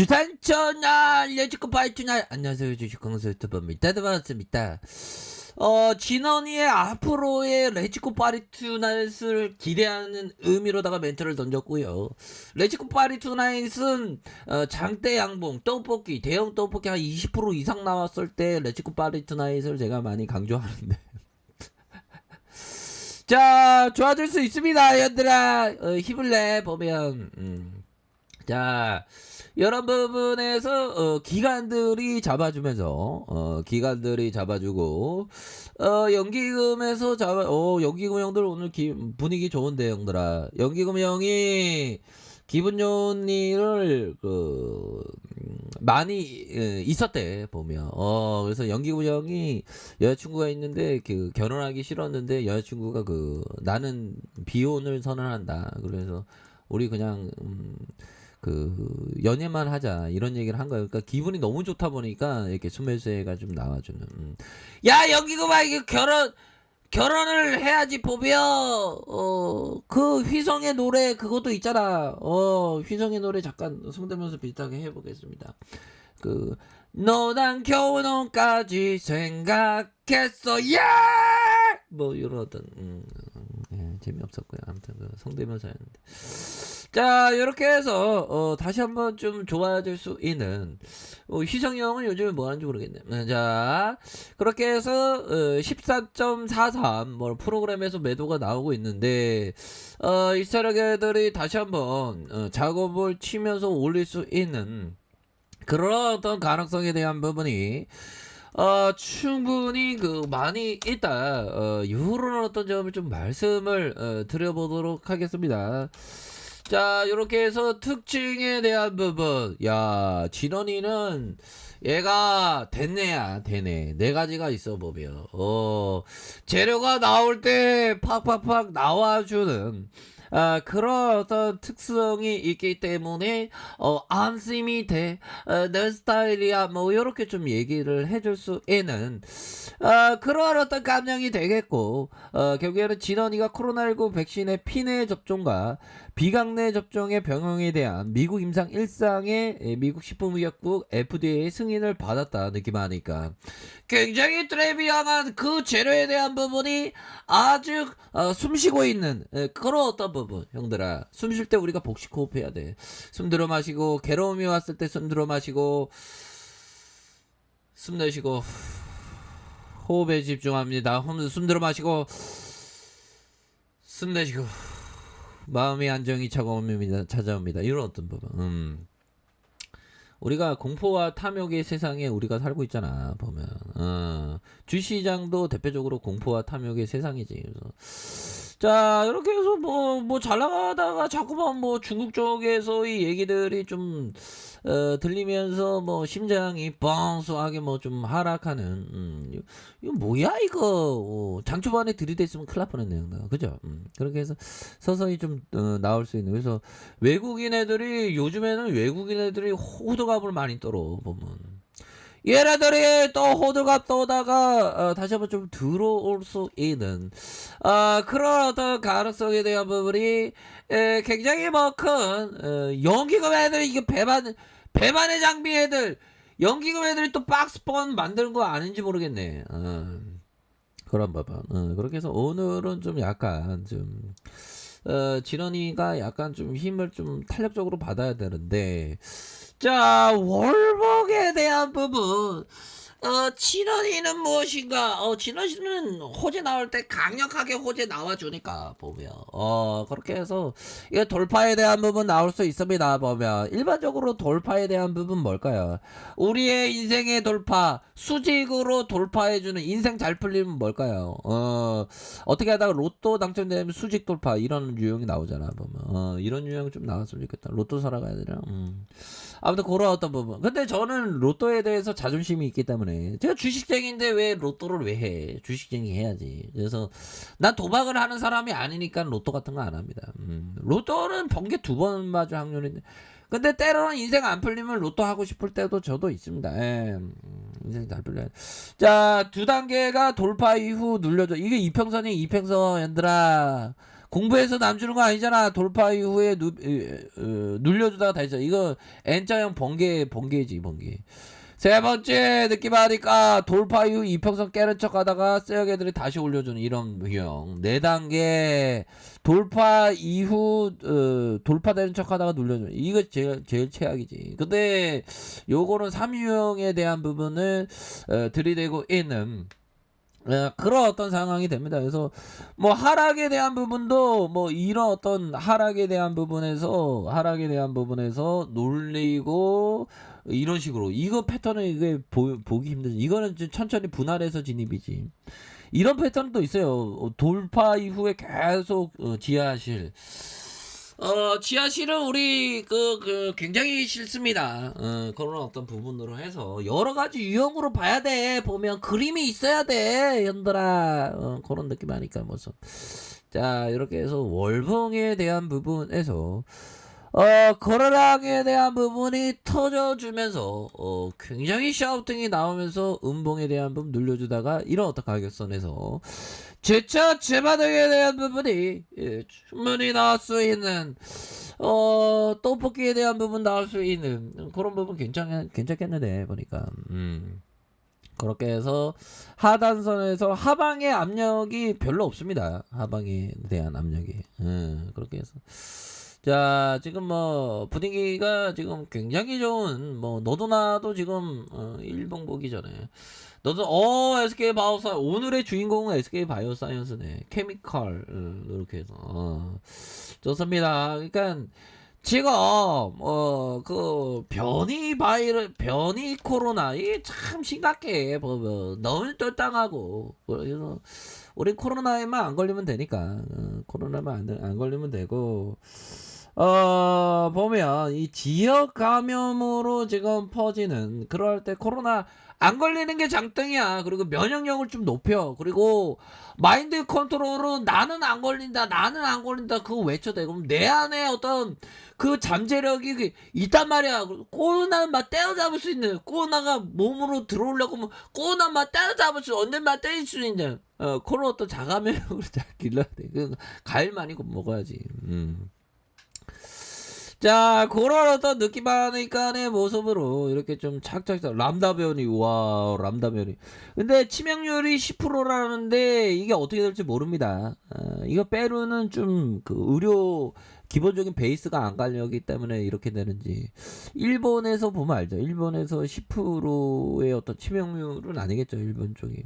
주산천날 레지코 파이트날 안녕하세요 주식공수 유튜버입니다. 반갑습니다. 진원이의 앞으로의 레지코 파리투나잇을 기대하는 의미로다가 멘트를 던졌고요. 레지코 파리투나잇은 장대 양봉 떡볶이 대형 떡볶이 한 20% 이상 나왔을 때 레지코 파리투나잇을 제가 많이 강조하는데 자 좋아질 수 있습니다 얘들아. 힘을 내 보면 자 이런 부분에서 기관들이 잡아주면서 기관들이 잡아주고 연기금에서 연기금 형들 오늘 분위기 좋은데 형들아. 연기금 형이 기분 좋은 일을 많이 있었대 보면. 그래서 연기금 형이 여자친구가 있는데 결혼하기 싫었는데 여자친구가 나는 비혼을 선언한다. 그래서 우리 그냥 연애만 하자 이런 얘기를 한 거예요. 그러니까 기분이 너무 좋다 보니까 이렇게 수매수가 좀 나와주는. 야 연기금아 이게 결혼을 해야지 보며. 그 휘성의 노래 그것도 있잖아. 휘성의 노래 잠깐 성대모사 비슷하게 해보겠습니다. 너랑 결혼까지 생각했어 뭐 이런 어떤 재미없었고요. 아무튼 성대모사였는데. 자 이렇게 해서 다시 한번 좀 좋아질 수 있는 희성이 형은 요즘에 뭐 하는지 모르겠네. 자 그렇게 해서 14.43 뭐 프로그램에서 매도가 나오고 있는데 이 세력애들이 다시 한번 작업을 치면서 올릴 수 있는 그런 어떤 가능성에 대한 부분이 충분히 많이 있다. 이후로는 어떤 점을 좀 말씀을 드려보도록 하겠습니다. 자 이렇게 해서 특징에 대한 부분. 야 진원이는 얘가 대내야 대내. 네 가지가 있어 보면 재료가 나올 때 팍팍팍 나와주는 그런 어떤 특성이 있기 때문에 안심이 돼. 내 스타일이야 뭐 이렇게 좀 얘기를 해줄 수 있는 그런 어떤 감정이 되겠고, 결국에는 진원이가 코로나19 백신의 피내 접종과 비강내 접종의 병용에 대한 미국 임상 1상의 미국 식품의약국 FDA의 승인을 받았다 느낌 하니까 굉장히 트레비앙한 그 재료에 대한 부분이 아주 숨쉬고 있는 그런 어떤 부분. 형들아 숨 쉴 때 우리가 복식 호흡 해야 돼. 숨 들어 마시고, 괴로움이 왔을 때 숨 들어 마시고, 숨 내쉬고, 호흡에 집중합니다. 숨 들어 마시고 숨 내쉬고 마음의 안정이 찾아옵니다. 이런 어떤 부분. 우리가 공포와 탐욕의 세상에 우리가 살고 있잖아 보면. 주시장도 대표적으로 공포와 탐욕의 세상이지. 그래서 자 이렇게 해서 뭐 잘 나가다가 자꾸만 뭐 중국 쪽에서의 얘기들이 좀 들리면서 뭐 심장이 뻥수하게 뭐 좀 하락하는. 이거 뭐야 이거. 장 초반에 들이댔으면 큰일 날 뻔했네요. 그죠? 그렇게 해서 서서히 좀 나올 수 있는. 그래서 외국인 애들이 요즘에는 호들갑을 많이 떨어 보면. 얘네들이 또 호들갑 떠다가 다시 한번 좀 들어올 수 있는 그런 어떤 가능성에 대한 부분이 굉장히 뭐 큰. 연기금 애들이 이게 배반의 장비 애들, 연기금 애들이 또 박스폰 만드는 거 아닌지 모르겠네. 그런 부분. 그렇게 해서 오늘은 좀 약간 좀 진원이가 약간 좀 힘을 좀 탄력적으로 받아야 되는데, 자 월복에 대한 부분. 진원이는 무엇인가? 진원이는 호재 나올 때 강력하게 호재 나와주니까 보면 그렇게 해서 이거 돌파에 대한 부분 나올 수 있습니다. 보면 일반적으로 돌파에 대한 부분 뭘까요? 우리의 인생의 돌파, 수직으로 돌파해주는, 인생 잘 풀리면 뭘까요? 어떻게 하다가 로또 당첨되면 수직 돌파 이런 유형이 나오잖아 보면. 이런 유형 좀 나왔으면 좋겠다. 로또 사러 가야 되나? 아무튼 그런 어떤 부분. 근데 저는 로또에 대해서 자존심이 있기 때문에, 제가 주식쟁이인데 왜 로또를 왜 해? 주식쟁이 해야지. 그래서 난 도박을 하는 사람이 아니니까 로또 같은 거 안 합니다. 로또는 번개 2번 맞을 확률인데, 근데 때로는 인생 안 풀리면 로또 하고 싶을 때도 저도 있습니다. 인생 잘 풀려야 돼. 자 2단계가 돌파 이후 눌려줘. 이게 이평선이 이평선 얘들아. 공부해서 남 주는 거 아니잖아. 돌파 이후에 눌려주다가 다 있어. 이거 N자형 번개지 번개. 세 번째 느낌 하니까 돌파 이후 이평선 깨는 척 하다가 쎄역 애들이 다시 올려주는 이런 유형. 4단계 돌파 이후 돌파되는 척 하다가 눌려주는 이거 제일 최악이지. 근데 요거는 3유형에 대한 부분을 들이대고 있는 그런 어떤 상황이 됩니다. 그래서 뭐 하락에 대한 부분도 뭐 이런 어떤 하락에 대한 부분에서 놀리고 이런 식으로 이거 패턴은 이게 보기 힘들지. 이거는 좀 천천히 분할해서 진입이지. 이런 패턴도 있어요. 돌파 이후에 계속 지하실. 지하실은 우리 굉장히 싫습니다. 그런 어떤 부분으로 해서 여러 가지 유형으로 봐야 돼. 보면 그림이 있어야 돼, 현들아. 그런 느낌 아니까 무슨. 자, 이렇게 해서 월봉에 대한 부분에서 거래량에 대한 부분이 터져주면서 굉장히 샤우팅이 나오면서 음봉에 대한 부분 눌려주다가 이런 어떤 가격선에서 재차 재반응에 대한 부분이 충분히 나올 수 있는 떡볶이에 대한 부분 나올 수 있는 그런 부분 괜찮겠는데 보니까 그렇게 해서 하단선에서 하방의 압력이 별로 없습니다. 하방에 대한 압력이 그렇게 해서 자 지금 뭐 분위기가 지금 굉장히 좋은 뭐 너도 나도 지금 일본 보기 전에 너도 SK 바이오사 오늘의 주인공은 SK 바이오사이언스네. 케미컬 이렇게 해서 좋습니다. 그러니까 지금 그 변이 코로나 이게 참 심각해. 너무 똘땅하고 그래서 우리 코로나에만 안 걸리면 되니까 코로나만 안 걸리면 되고 보면 이 지역 감염으로 지금 퍼지는 그럴 때 코로나 안 걸리는 게 장땡이야. 그리고 면역력을 좀 높여. 그리고 마인드 컨트롤은 나는 안 걸린다 그거 외쳐대. 그럼 내 안에 어떤 그 잠재력이 있단 말이야. 코로나는 막 때려잡을 수 있는, 코로나가 몸으로 들어오려고 하면 코로나 막 때려잡을 수, 언젠가 때릴 수 있는 코로나 어떤 자가면역을 잘 길러야 돼. 과일만 이고 먹어야지. 자, 그런 어떤 느낌 하니까의 모습으로 이렇게 좀 착착착 람다변이 근데 치명률이 10%라는데 이게 어떻게 될지 모릅니다. 이거 빼루는 좀 그 의료 기본적인 베이스가 안 깔려기 때문에 이렇게 되는지 일본에서 보면 알죠. 일본에서 10%의 어떤 치명률은 아니겠죠. 일본 쪽이.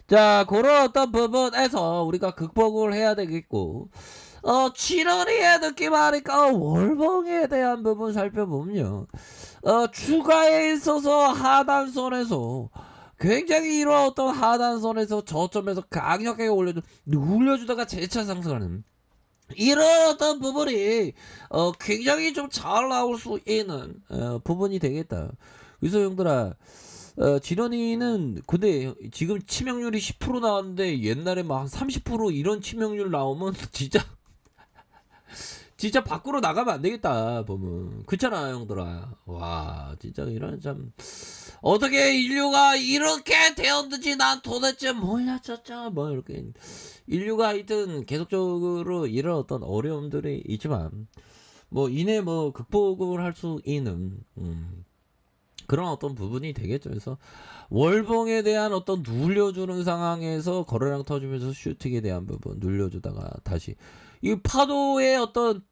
자, 그런 어떤 부분에서 우리가 극복을 해야 되겠고 지런이의 느낌 하니까 월봉에 대한 부분 살펴보면요. 추가에 있어서 하단선에서 굉장히 이런 어떤 하단선에서 저점에서 강력하게 올려주다가 재차 상승하는 이런 어떤 부분이 굉장히 좀 잘 나올 수 있는 부분이 되겠다. 그래서 형들아 지런이는 근데 지금 치명률이 10% 나왔는데 옛날에 막 30% 이런 치명률 나오면 진짜 밖으로 나가면 안 되겠다 보면 그렇잖아 형들아. 와 진짜 이런 참 어떻게 인류가 이렇게 되었는지 난 도대체 몰랐었죠. 뭐 이렇게 인류가 하여튼 계속적으로 이런 어떤 어려움들이 있지만 뭐 이내 뭐 극복을 할 수 있는 그런 어떤 부분이 되겠죠. 그래서 월봉에 대한 어떤 눌려주는 상황에서 거래량 터지면서 슈팅에 대한 부분 눌려주다가 다시 이 파도의 어떤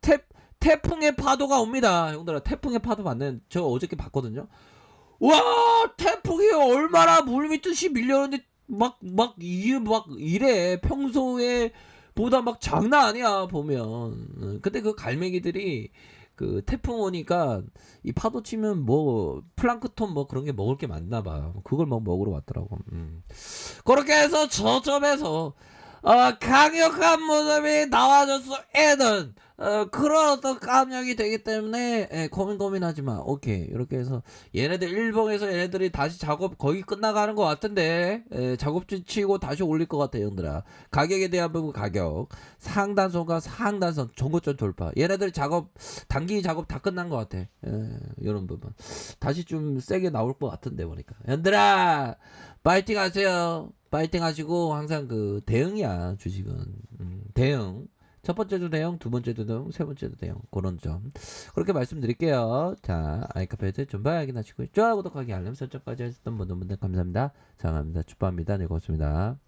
태풍의 파도가 옵니다. 형들아 태풍의 파도 맞는 저 어저께 봤거든요. 와 태풍이 얼마나 물밀듯이 밀려오는데 막 이래 평소에 보다 막 장난 아니야 보면. 근데 그 갈매기들이 그 태풍 오니까 이 파도 치면 뭐 플랑크톤 뭐 그런 게 먹을 게 많나 봐. 그걸 막 먹으러 왔더라고. 그렇게 해서 저점에서 강력한 모습이 나와줘서 애는 그런 어떤 감정이 되기 때문에 고민하지 마. 오케이 이렇게 해서 얘네들 일봉에서 얘네들이 다시 작업 거의 끝나가는 것 같은데 작업지 치고 다시 올릴 것 같아 형들아. 가격에 대한 부분 가격 상단선과 상단선 전고점 돌파 얘네들 단기 작업 다 끝난 것 같아. 이런 부분 다시 좀 세게 나올 것 같은데 보니까 형들아 파이팅 하세요. 파이팅 하시고 항상 그 대응이야 주식은. 대응. 첫 번째도 대응, 두 번째도 대응, 세 번째도 대응. 그런 점. 그렇게 말씀드릴게요. 자, 아이카페드 좀 확인하시고, 좋아요, 구독하기, 알람 설정까지 하셨던 모든 분들 감사합니다. 사랑합니다. 축복합니다. 네, 고맙습니다.